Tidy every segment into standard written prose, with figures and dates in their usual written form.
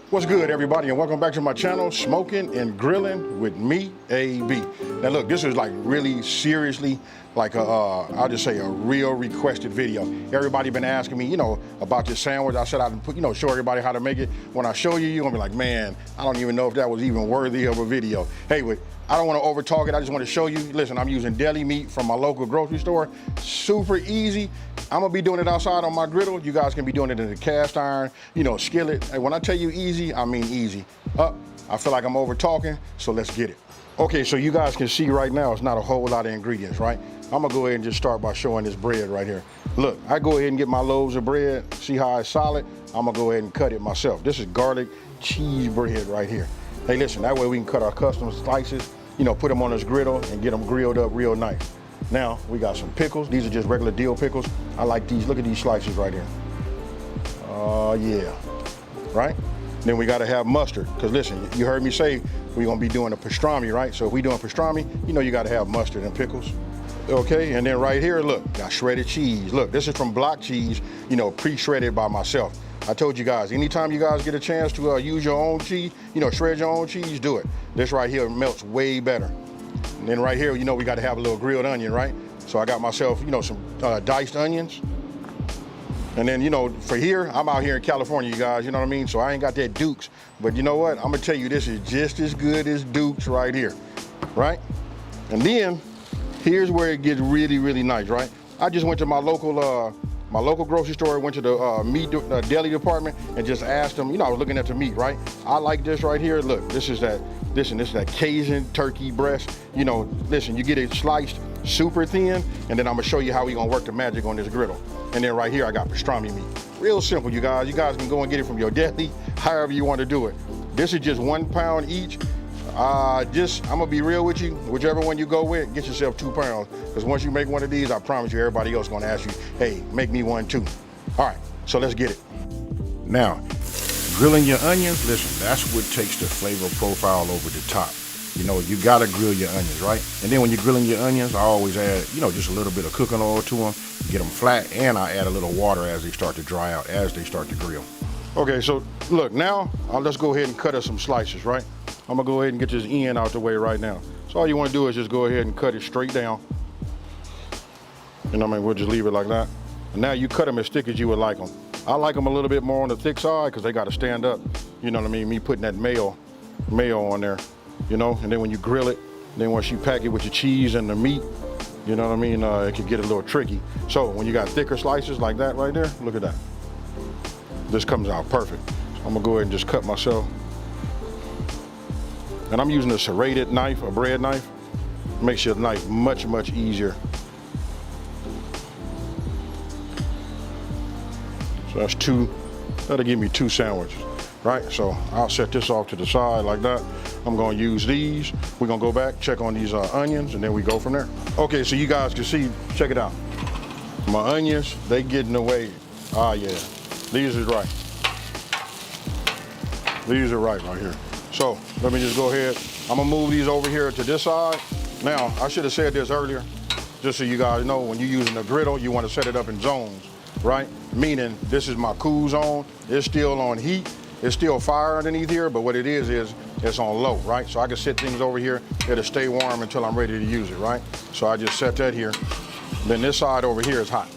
What's good, everybody, and welcome back to my channel, Smoking and Grilling with me, AB. Now look, this is like really seriously like I'll just say a real requested video. Everybody been asking me, about this sandwich. I said I'd put, show everybody how to make it. When I show you, you're gonna be like, man, I don't even know if that was even worthy of a video. Hey, I don't want to over talk it. I just want to show you. Listen, I'm using deli meat from my local grocery store. Super easy. I'm gonna be doing it outside on my griddle. You guys can be doing it in the cast iron, skillet. And when I tell you easy, I mean easy. I feel like I'm over talking, so let's get it. Okay, so you guys can see right now, it's not a whole lot of ingredients, right? I'm gonna go ahead and just start by showing this bread right here. Look, I go ahead and get my loaves of bread. See how it's solid? I'm gonna go ahead and cut it myself. This is garlic cheese bread right here. Hey, listen, that way we can cut our custom slices, put them on this griddle and get them grilled up real nice. Now, we got some pickles. These are just regular dill pickles. I like these. Look at these slices right here. Yeah, right? Then we gotta have mustard, because listen, you heard me say we're gonna be doing a pastrami, right? So if we doing pastrami, you gotta have mustard and pickles. Okay, and then right here, look, got shredded cheese. Look, this is from block cheese, pre-shredded by myself. I told you guys, anytime you guys get a chance to use your own cheese, shred your own cheese, do it. This right here melts way better. And then right here, we got to have a little grilled onion, right? So I got myself, some diced onions. And then, for here, I'm out here in California, you guys, you know what I mean? So I ain't got that Duke's. But you know what? I'm gonna tell you, this is just as good as Duke's right here, right? And then, here's where it gets really, really nice, right? I just went to my local grocery store, went to the meat deli department and just asked them, I was looking at the meat, right? I like this right here. Look, this is that Cajun turkey breast. Listen, you get it sliced super thin, and then I'm gonna show you how we gonna work the magic on this griddle. And then right here, I got pastrami meat. Real simple, you guys. You guys can go and get it from your deli, however you want to do it. This is just 1 pound each. I'm gonna be real with you. Whichever one you go with, get yourself 2 pounds. Because once you make one of these, I promise you, everybody else gonna ask you, hey, make me one too. All right, so let's get it. Now, grilling your onions, listen, that's what takes the flavor profile over the top. You gotta grill your onions, right? And then when you're grilling your onions, I always add, just a little bit of cooking oil to them, get them flat, and I add a little water as they start to dry out, as they start to grill. Okay, so look, now let's go ahead and cut us some slices, right? I'm gonna go ahead and get this end out the way right now. So all you wanna do is just go ahead and cut it straight down. We'll just leave it like that. And now you cut them as thick as you would like them. I like them a little bit more on the thick side because they gotta stand up. You know what I mean? Me putting that mayo on there, and then when you grill it, then once you pack it with your cheese and the meat, you know what I mean? It can get a little tricky. So when you got thicker slices like that right there, look at that. This comes out perfect. So I'm gonna go ahead and just cut myself. And I'm using a serrated knife, a bread knife. Makes your knife much, much easier. So that's that'll give me 2 sandwiches, right? So I'll set this off to the side like that. I'm gonna use these. We're gonna go back, check on these onions, and then we go from there. Okay, so you guys can see, check it out. My onions, they getting away. Ah, yeah, these are right. These are right here. So let me just go ahead. I'm gonna move these over here to this side. Now, I should have said this earlier, just so you guys know, when you're using a griddle, you wanna set it up in zones, right? Meaning, this is my cool zone. It's still on heat. It's still fire underneath here, but what it is it's on low, right? So I can set things over here. It'll stay warm until I'm ready to use it, right? So I just set that here. Then this side over here is hot.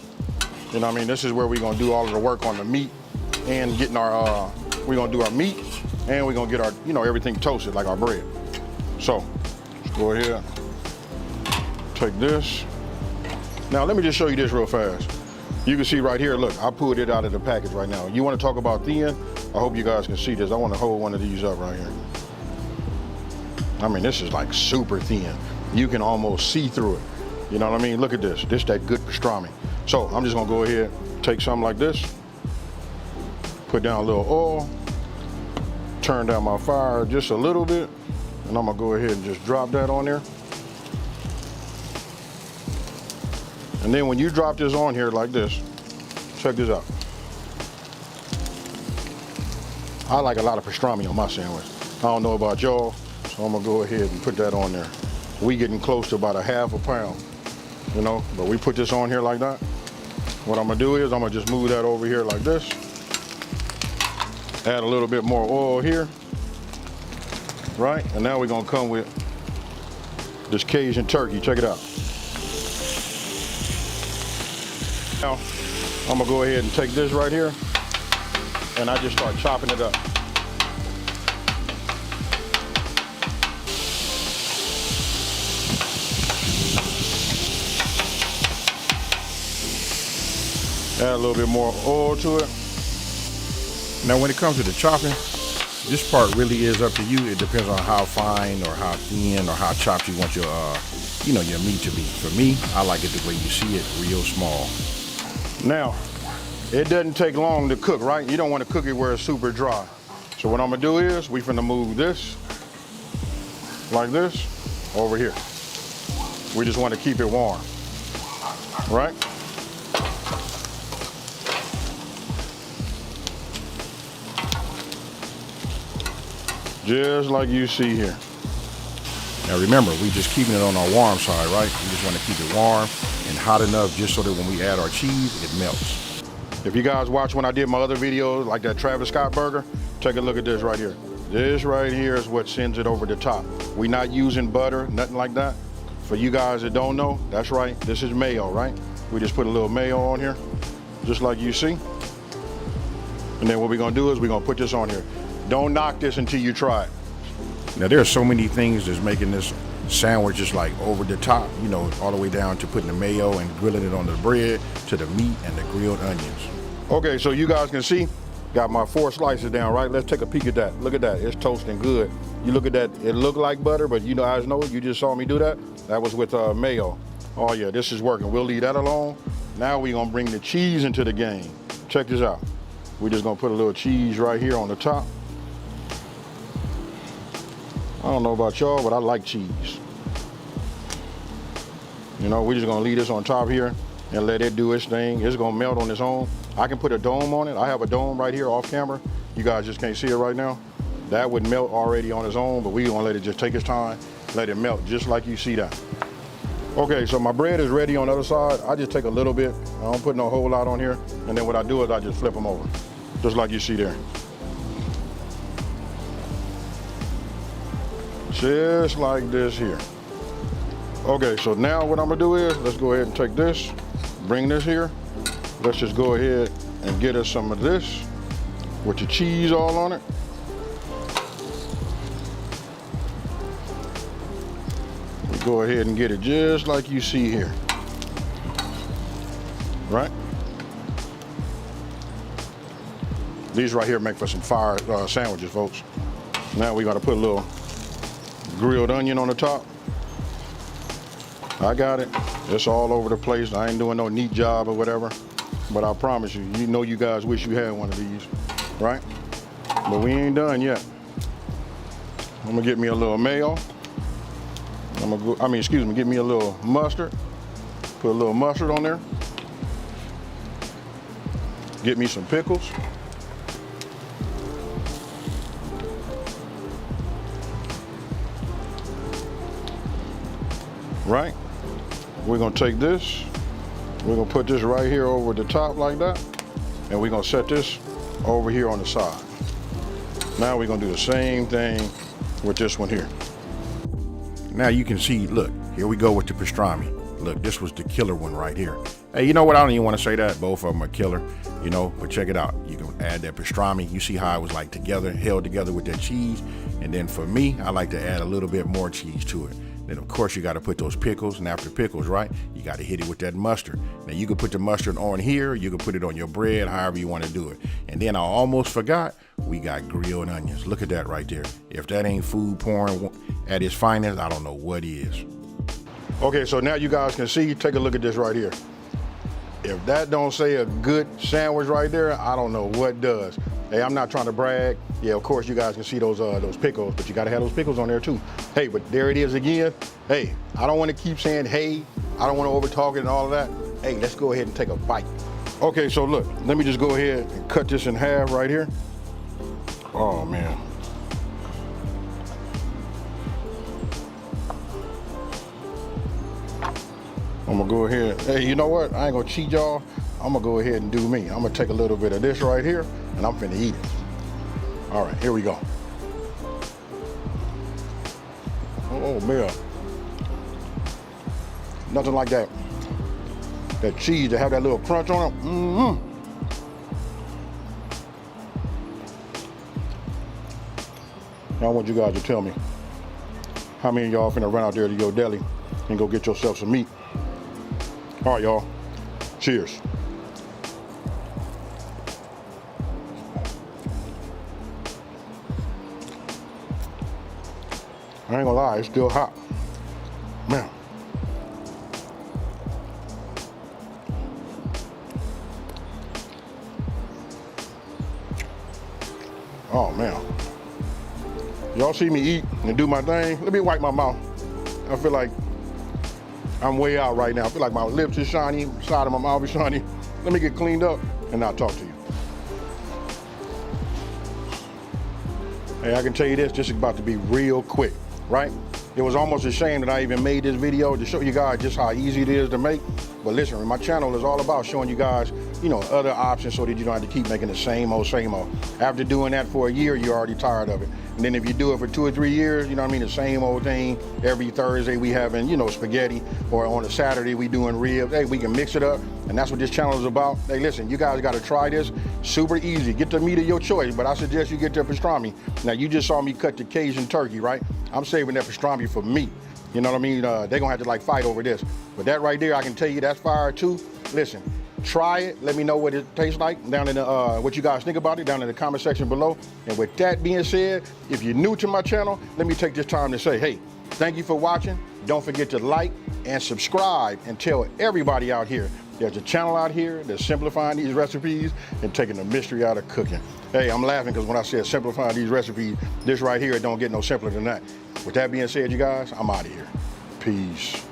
You know what I mean? This is where we're gonna do all of the work on the meat and getting our, we're gonna do our meat and we're gonna get our, everything toasted like our bread. So, let's go ahead, take this. Now let me just show you this real fast. You can see right here, look, I pulled it out of the package right now. You wanna talk about thin? I hope you guys can see this. I wanna hold one of these up right here. I mean, this is like super thin. You can almost see through it. You know what I mean? Look at this. This is that good pastrami. So I'm just gonna go ahead, take something like this, put down a little oil, turn down my fire just a little bit, and I'm gonna go ahead and just drop that on there. And then when you drop this on here like this, check this out. I like a lot of pastrami on my sandwich. I don't know about y'all, so I'm gonna go ahead and put that on there. we getting close to about a half a pound, you know, but we put this on here like that. What I'm gonna do is I'm gonna just move that over here like this. Add a little bit more oil here, right? And now we're gonna come with this Cajun turkey, check it out. Now, I'm gonna go ahead and take this right here, and I just start chopping it up. Add a little bit more oil to it. Now when it comes to the chopping, this part really is up to you. It depends on how fine or how thin or how chopped you want your your meat to be. For me, I like it the way you see it, real small. Now, it doesn't take long to cook, right? You don't want to cook it where it's super dry. So what I'm gonna do is we finna move this like this over here. We just want to keep it warm, right? Just like you see here. Now remember, we just keeping it on our warm side, right? We just want to keep it warm and hot enough just so that when we add our cheese, it melts. If you guys watch when I did my other videos, like that Travis Scott burger, take a look at this right here. This right here is what sends it over the top. We're not using butter, nothing like that. For you guys that don't know, that's right, this is mayo, right? We just put a little mayo on here, just like you see. And then what we're gonna do is we're gonna put this on here. Don't knock this until you try it. Now there's so many things that's making this sandwich just like over the top, you know, all the way down to putting the mayo and grilling it on the bread, to the meat and the grilled onions. Okay, so you guys can see, got my 4 slices down, right? Let's take a peek at that. Look at that, it's toasting good. You look at that, it looked like butter, but you guys know, you just saw me do that. That was with mayo. Oh yeah, this is working. We'll leave that alone. Now we're gonna bring the cheese into the game. Check this out. We're just gonna put a little cheese right here on the top. I don't know about y'all, but I like cheese. You know, we're just gonna leave this on top here and let it do its thing. It's gonna melt on its own. I can put a dome on it. I have a dome right here off camera. You guys just can't see it right now. That would melt already on its own, but we're gonna let it just take its time, let it melt just like you see that. Okay, so my bread is ready on the other side. I just take a little bit. I don't put no whole lot on here. And then what I do is I just flip them over, just like you see there. Just like this here. Okay, so now what I'm gonna do is, let's go ahead and take this, bring this here. Let's just go ahead and get us some of this with the cheese all on it. We go ahead and get it just like you see here, right? These right here make for some fire sandwiches, folks. Now we gotta put a little grilled onion on the top. I got it. It's all over the place. I ain't doing no neat job or whatever, but I promise you, you know you guys wish you had one of these, right? But we ain't done yet. I'm gonna get me a little mayo. Get me a little mustard. Put a little mustard on there. Get me some pickles. Right? We're gonna take this, we're gonna put this right here over the top like that, and we're gonna set this over here on the side. Now we're gonna do the same thing with this one here. Now you can see, look, here we go with the pastrami. Look, this was the killer one right here. Hey, you know what? I don't even want to say that. Both of them are killer, you know, but check it out. You can add that pastrami. You see how it was like together, held together with that cheese. And then for me, I like to add a little bit more cheese to it. Then of course you got to put those pickles, and after pickles, right, you got to hit it with that mustard. Now you can put the mustard on here, you can put it on your bread, however you want to do it. And then I almost forgot, we got grilled onions. Look at that right there. If that ain't food porn at its finest, I don't know what is. Okay, so now you guys can see, take a look at this right here. If that don't say a good sandwich right there, I don't know what does. Hey, I'm not trying to brag. Yeah, of course you guys can see those pickles, but you gotta have those pickles on there too. Hey, but there it is again. Hey, I don't want to keep saying hey. I don't want to overtalk it and all of that. Hey, let's go ahead and take a bite. Okay, so look, let me just go ahead and cut this in half right here. Oh man. I'm gonna go ahead. Hey, you know what? I ain't gonna cheat y'all. I'm gonna go ahead and do me. I'm gonna take a little bit of this right here and I'm finna eat it. All right, here we go. Oh man. Nothing like that. That cheese to have that little crunch on it. Mm-hmm. Now I want you guys to tell me how many of y'all finna run out there to your deli and go get yourself some meat. All right, y'all. Cheers. I ain't gonna lie, it's still hot. Man. Oh man. Y'all see me eat and do my thing? Let me wipe my mouth. I feel like I'm way out right now. I feel like my lips is shiny, side of my mouth is shiny. Let me get cleaned up and I'll talk to you. Hey, I can tell you this is about to be real quick, right? It was almost a shame that I even made this video to show you guys just how easy it is to make. But listen, my channel is all about showing you guys, you know, other options so that you don't have to keep making the same old. After doing that for a year, you're already tired of it. And then if you do it for 2 or 3 years, you know what I mean, the same old thing. Every Thursday we having, you know, spaghetti, or on a Saturday we doing ribs. Hey, we can mix it up, and that's what this channel is about. Hey, listen, you guys gotta try this. Super easy. Get the meat of your choice, but I suggest you get the pastrami. Now, you just saw me cut the Cajun turkey, right? I'm saving that pastrami for me. You know what I mean? They're gonna have to like fight over this. But that right there, I can tell you that's fire too. Listen, try it. Let me know what it tastes like down in the, what you guys think about it down in the comment section below. And with that being said, if you're new to my channel, let me take this time to say, hey, thank you for watching. Don't forget to like and subscribe and tell everybody out here there's a channel out here that's simplifying these recipes and taking the mystery out of cooking. Hey, I'm laughing because when I said simplifying these recipes, this right here, it don't get no simpler than that. With that being said, you guys, I'm out of here. Peace.